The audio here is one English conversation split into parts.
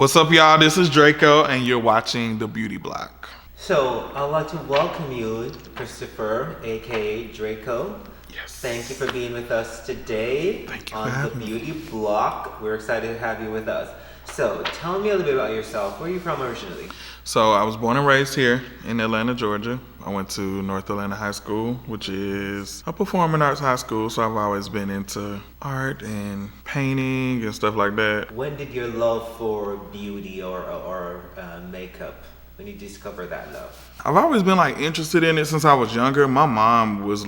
What's up, y'all? This is Drvco, and you're watching The Beauty Block. So, I'd like to welcome you, Christopher, aka Drvco. Yes. Thank you for being with us today on The Beauty Block. We're excited to have you with us. So, tell me a little bit about yourself. Where are you from originally? So, I was born and raised here in Atlanta, Georgia. I went to North Atlanta High School, which is a performing arts high school, so I've always been into art and painting and stuff like that. When did your love for beauty or makeup, when you discover that love? I've always been interested in it since I was younger. My mom was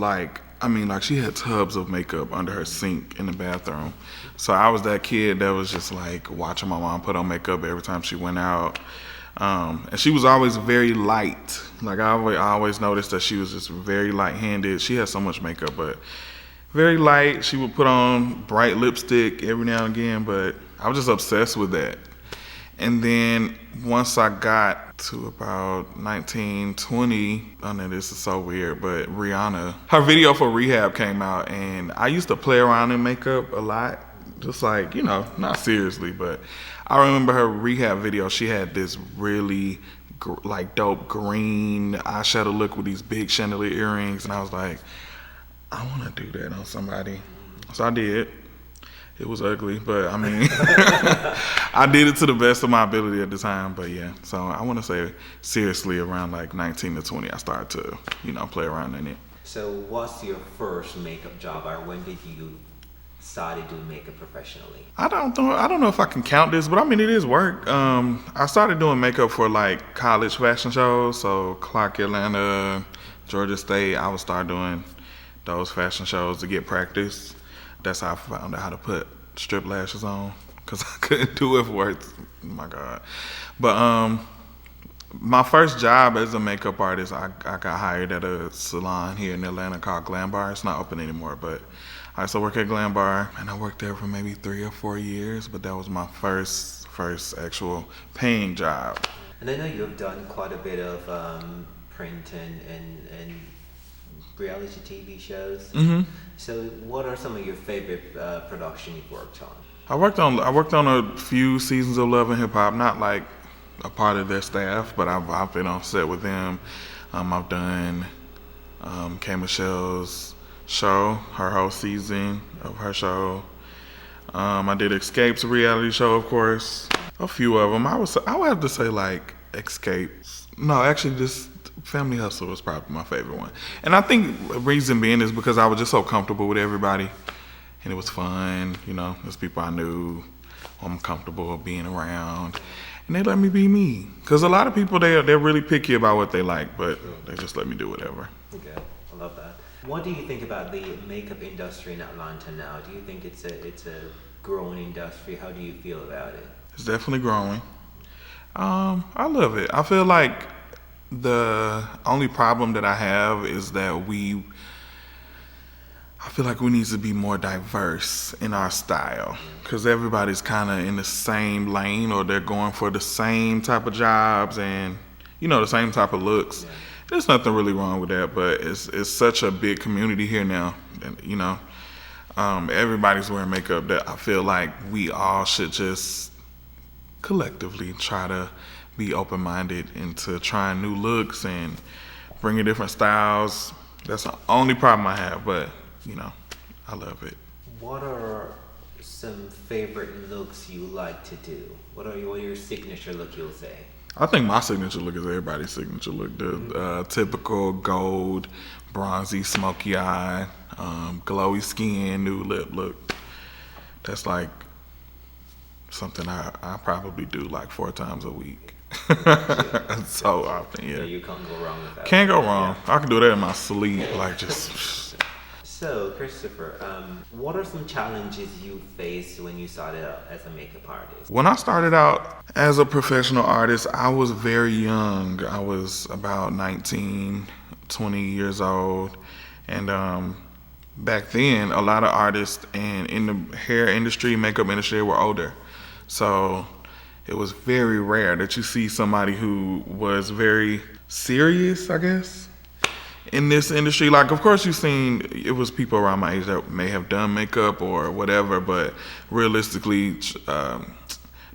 she had tubs of makeup under her sink in the bathroom. So I was that kid that was just watching my mom put on makeup every time she went out. And she was always very light. I always noticed that she was just very light-handed. She had so much makeup, but very light. She would put on bright lipstick every now and again, but I was just obsessed with that. And then once I got to about 19, 20, I know this is so weird, but Rihanna, her video for Rehab came out, and I used to play around in makeup a lot. Just not seriously, but I remember her Rehab video. She had this really dope green eyeshadow look with these big chandelier earrings, and I was like, I want to do that on somebody. So I did. It was ugly, but I mean, I did it to the best of my ability at the time. But yeah, so I want to say seriously around 19 to 20, I started to, play around in it. So what's your first makeup job, or when did you started doing makeup professionally? I don't know if I can count this, but I mean, it is work. I started doing makeup for college fashion shows, so Clark Atlanta, Georgia State. I would start doing those fashion shows to get practice. That's how I found out how to put strip lashes on, because I couldn't do it for it. Oh my God. But my first job as a makeup artist, I got hired at a salon here in Atlanta called Glam Bar. It's not open anymore, but I used to work at Glam Bar, and I worked there for maybe 3 or 4 years, but that was my first actual paying job. And I know you've done quite a bit of print and reality TV shows. Mm-hmm. So what are some of your favorite productions you've worked on? I worked on a few seasons of Love and Hip Hop, not a part of their staff, but I've been on set with them. I've done K. Michelle's show, her whole season of her show. I did Escape's reality show, of course. A few of them. I would have to say Escapes. No, actually, this Family Hustle was probably my favorite one. And I think the reason being is because I was just so comfortable with everybody, and it was fun. There's people I knew, I'm comfortable being around, and they let me be me. Because a lot of people, they're really picky about what they like, but they just let me do whatever. Okay, I love that. What do you think about the makeup industry in Atlanta now? Do you think it's a growing industry? How do you feel about it? It's definitely growing. I love it. I feel like the only problem that I have is that I feel like we need to be more diverse in our style, because everybody's kind of in the same lane, or they're going for the same type of jobs and the same type of looks. Yeah. There's nothing really wrong with that, but it's such a big community here now, and everybody's wearing makeup, that I feel like we all should just collectively try to be open-minded into trying new looks and bringing different styles. That's the only problem I have, but I love it. What are some favorite looks you like to do? What are your signature look, you'll say? I think my signature look is everybody's signature look. The typical gold, bronzy, smoky eye, glowy skin, new lip look. That's something I probably do 4 times a week. So often, yeah. You can't go wrong with that. Can't go wrong. Yeah. I can do that in my sleep, just. So, Christopher, what are some challenges you faced when you started out as a makeup artist? When I started out as a professional artist, I was very young. I was about 19, 20 years old. And back then, a lot of artists in the hair industry, makeup industry were older. So it was very rare that you see somebody who was very serious, I guess, in this industry. Of course you've seen, it was people around my age that may have done makeup or whatever, but realistically,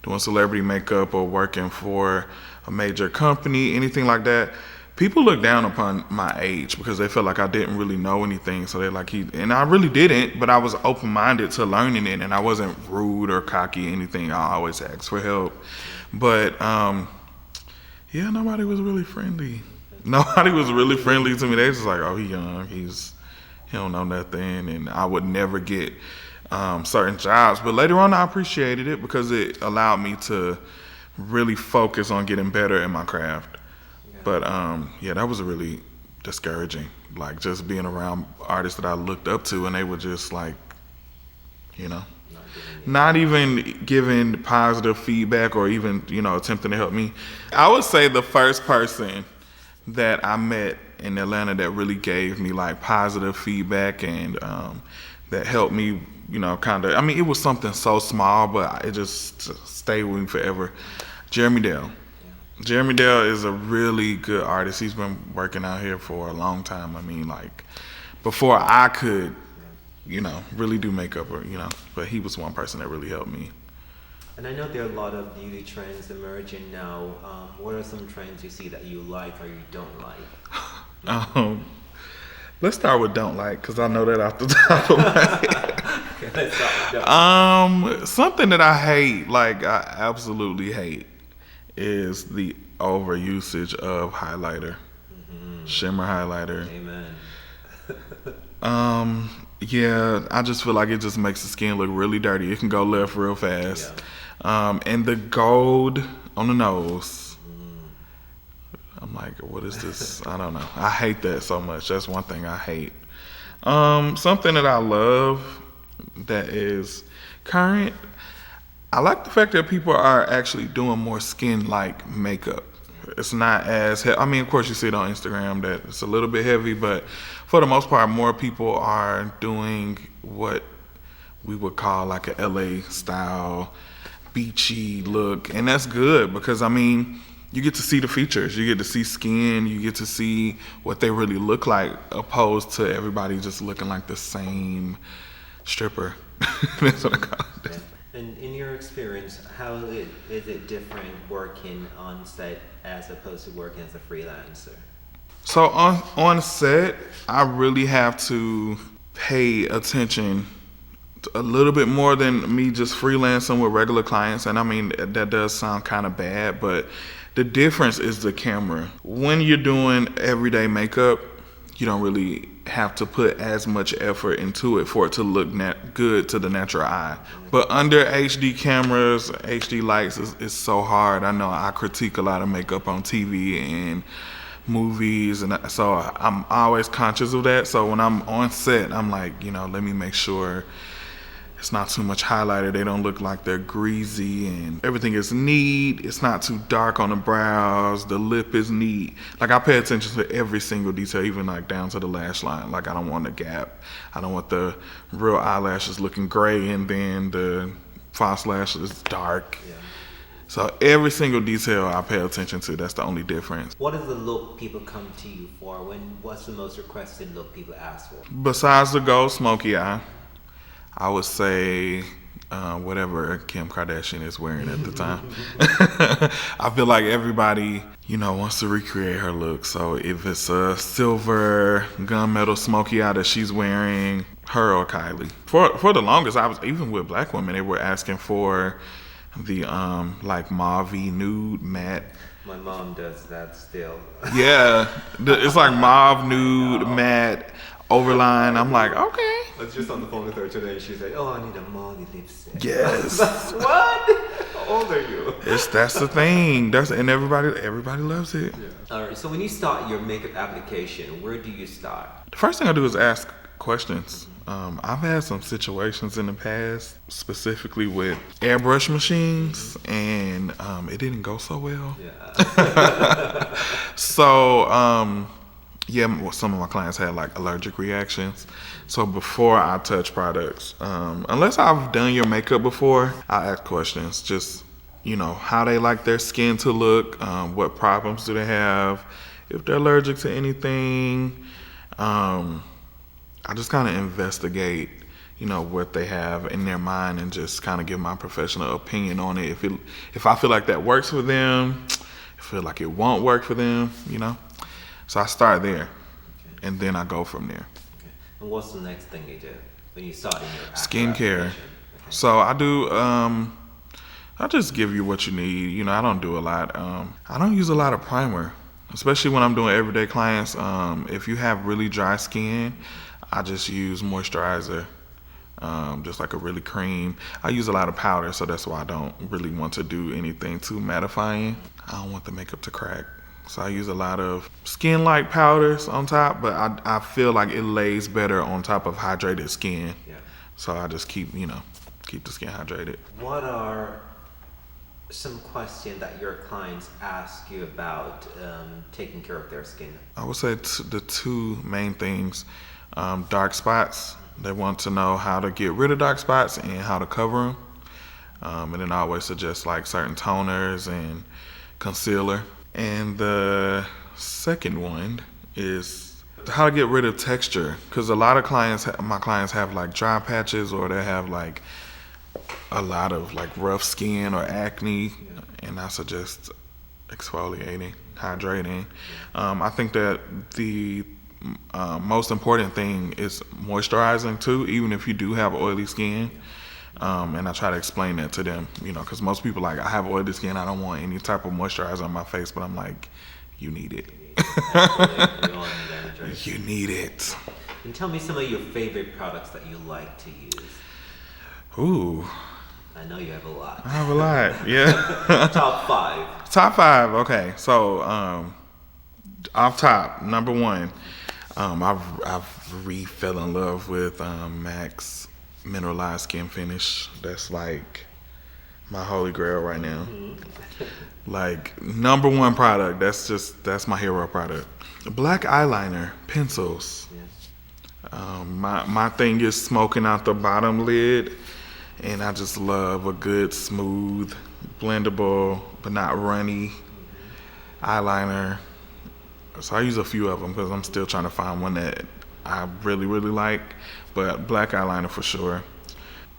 doing celebrity makeup or working for a major company, anything like that, people look down upon my age because they felt like I didn't really know anything. So they're like, and I really didn't, but I was open-minded to learning it, and I wasn't rude or cocky or anything. I always asked for help. But yeah, nobody was really friendly. Nobody was really friendly to me. They was just like, oh, he young, he don't know nothing, and I would never get certain jobs. But later on, I appreciated it because it allowed me to really focus on getting better in my craft. But yeah, that was really discouraging. Like just being around artists that I looked up to, and they were just like, not even giving positive feedback or even, attempting to help me. I would say the first person that I met in Atlanta that really gave me like positive feedback and that helped me, it was something so small, but it just stayed with me forever. Jeremy Dale. Jeremy Dale is a really good artist. He's been working out here for a long time. Before I could, really do makeup but he was one person that really helped me. And I know there are a lot of beauty trends emerging now. What are some trends you see that you like or you don't like? Let's start with don't like, because I know that off the top of my head. Okay, let's start with don't. Something that I hate, like I absolutely hate, is the overusage of highlighter, shimmer highlighter. Amen. Yeah, I just feel like it just makes the skin look really dirty. It can go left real fast. Yeah. And the gold on the nose. I'm like, what is this? I don't know. I hate that so much. That's one thing I hate. Something that I love that is current, I like the fact that people are actually doing more skin-like makeup. It's not as of course you see it on Instagram that it's a little bit heavy, but for the most part, more people are doing what we would call like a LA style beachy look, and that's good because you get to see the features, you get to see skin, you get to see what they really look like, opposed to everybody just looking like the same stripper. That's what I call it. Yeah. And in your experience, how is it different working on set as opposed to working as a freelancer? So on set, I really have to pay attention a little bit more than me just freelancing with regular clients. And that does sound kind of bad, but the difference is the camera. When you're doing everyday makeup, you don't really have to put as much effort into it for it to look good to the natural eye. But under HD cameras, HD lights, it's so hard. I know I critique a lot of makeup on TV and movies, and so I'm always conscious of that. So when I'm on set, I'm like, let me make sure it's not too much highlighter. They don't look like they're greasy, and everything is neat. It's not too dark on the brows. The lip is neat. Like I pay attention to every single detail, even like down to the lash line. Like I don't want a gap. I don't want the real eyelashes looking gray and then the false lashes dark. Yeah. So every single detail I pay attention to. That's the only difference. What is the look people come to you for? What's the most requested look people ask for? Besides the gold smoky eye, I would say whatever Kim Kardashian is wearing at the time. I feel like everybody, wants to recreate her look. So if it's a silver gunmetal smoky eye that she's wearing, her or Kylie. For the longest, I was even with black women, they were asking for the like mauve nude matte. My mom does that still. Yeah, it's like mauve nude matte overline. I'm like, okay. I was just on the phone with her today, and she's like, "Oh, I need a Molly lipstick." Yes. What? How old are you? That's the thing. And everybody loves it. Yeah. All right. So when you start your makeup application, where do you start? The first thing I do is ask questions. I've had some situations in the past, specifically with airbrush machines, and it didn't go so well. Yeah. So, some of my clients had like allergic reactions. So before I touch products, unless I've done your makeup before, I ask questions. Just, how they like their skin to look, what problems do they have, if they're allergic to anything. I just kind of investigate, what they have in their mind and just kind of give my professional opinion on it. If I feel like that works for them, I feel like it won't work for them, So I start there, and then I go from there. Okay. And what's the next thing you do when you start in your skincare? Okay. So I do. I just give you what you need. I don't do a lot. I don't use a lot of primer, especially when I'm doing everyday clients. If you have really dry skin, I just use moisturizer. Just like a really cream. I use a lot of powder, so that's why I don't really want to do anything too mattifying. I don't want the makeup to crack. So I use a lot of skin-like powders on top, but I feel like it lays better on top of hydrated skin. Yeah. So I just keep the skin hydrated. What are some questions that your clients ask you about taking care of their skin? I would say the two main things, dark spots. They want to know how to get rid of dark spots and how to cover them. And then I always suggest like certain toners and concealer. And the second one is how to get rid of texture. Because a lot of my clients have like dry patches, or they have like a lot of like rough skin or acne. And I suggest exfoliating, hydrating. I think that the most important thing is moisturizing too, even if you do have oily skin. And I try to explain that to them, because most people like, I have oily skin, I don't want any type of moisturizer on my face, but I'm like, you need it. You need it. And tell me some of your favorite products that you like to use. Ooh. I know you have a lot. I have a lot, yeah. Top 5. Top 5, okay. So, off top, number 1, I've fell in love with MAC's mineralized skin finish. That's like my holy grail right now. Like number 1 product. That's my hero product. Black eyeliner, pencils. My thing is smoking out the bottom lid, and I just love a good smooth, blendable but not runny eyeliner. So I use a few of them because I'm still trying to find one that I really, really like. But black eyeliner for sure.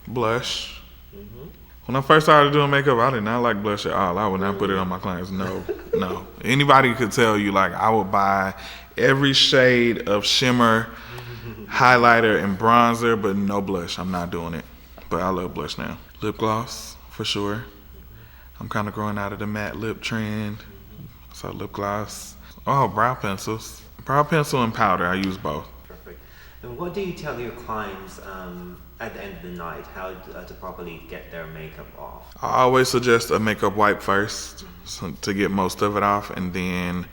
Blush. When I first started doing makeup, I did not like blush at all. I would not put it on my clients. No. Anybody could tell you, like, I would buy every shade of shimmer, highlighter, and bronzer, but no blush. I'm not doing it. But I love blush now. Lip gloss for sure. I'm kind of growing out of the matte lip trend. So lip gloss. Oh, brow pencils. Brow pencil and powder. I use both. Perfect. And what do you tell your clients at the end of the night, how to properly get their makeup off? I always suggest a makeup wipe first to get most of it off, and then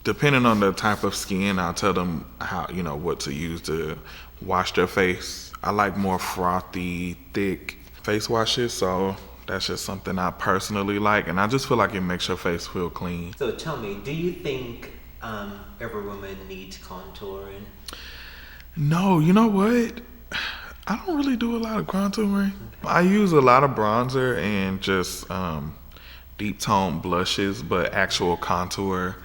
depending on the type of skin, I'll tell them how what to use to wash their face. I like more frothy, thick face washes, so that's just something I personally like, and I just feel like it makes your face feel clean. So tell me, do you think every woman needs contouring? No, you know what? I don't really do a lot of contouring. I use a lot of bronzer and just deep tone blushes, but actual contour,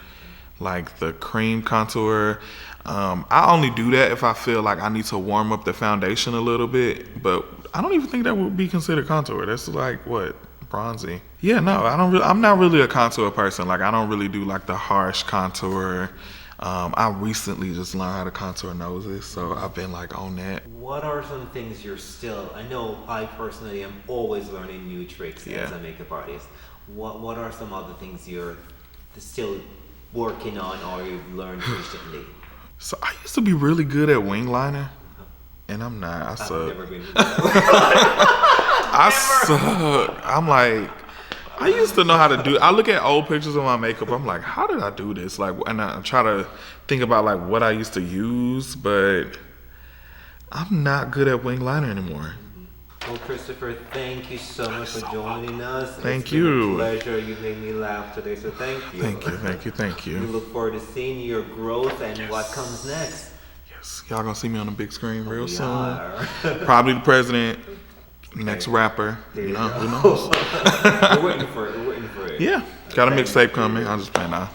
like the cream contour, I only do that if I feel like I need to warm up the foundation a little bit, but I don't even think that would be considered contour. That's like, what, bronzy? Yeah, no, I'm not really a contour person. Like, I don't really do like the harsh contour. I recently just learned how to contour noses, so I've been like on that. What are some things I know I personally am always learning new tricks as a makeup artist. What are some other things you're still working on or you've learned recently? So I used to be really good at wing liner, and I'm not. I suck. I've never been I suck. I'm like, I used to know how to do. I look at old pictures of my makeup. I'm like, how did I do this? Like, and I try to think about like what I used to use, but I'm not good at wing liner anymore. Well, Christopher, thank you so much for joining us. Thank you. It's been a pleasure. You made me laugh today, so thank you. Thank you. We look forward to seeing your growth and what comes next. Yes, y'all gonna see me on the big screen real soon. Are. Probably the president, next rapper. There you Who go. knows? We're waiting for it. Yeah, got a mixtape coming. I'll just play now.